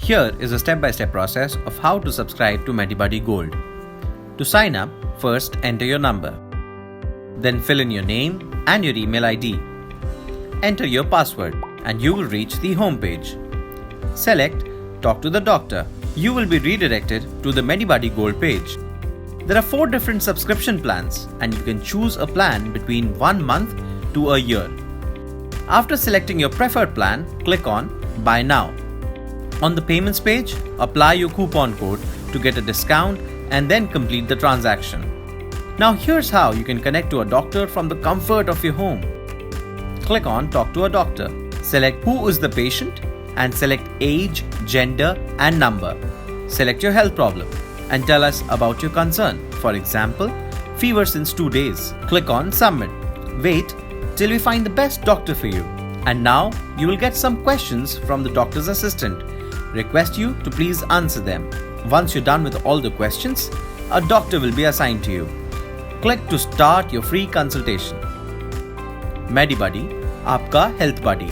Here is a step-by-step process of how to subscribe to MediBuddy Gold. To sign up, first enter your number. Then fill in your name and your email ID. Enter your password and you will reach the home page. Select Talk to the Doctor. You will be redirected to the MediBuddy Gold page. There are 4 different subscription plans and you can choose a plan between 1 month to a year. After selecting your preferred plan, click on Buy Now. On the payments page, apply your coupon code to get a discount and then complete the transaction. Now here's how you can connect to a doctor from the comfort of your home. Click on Talk to a Doctor. Select who is the patient and select age, gender and number. Select your health problem and tell us about your concern. For example, fever since 2 days. Click on Submit. Wait till we find the best doctor for you. And now you will get some questions from the doctor's assistant. Request you to please answer them. Once you're done with all the questions, a doctor will be assigned to you. Click to start your free consultation. MediBuddy, Aapka Health Buddy.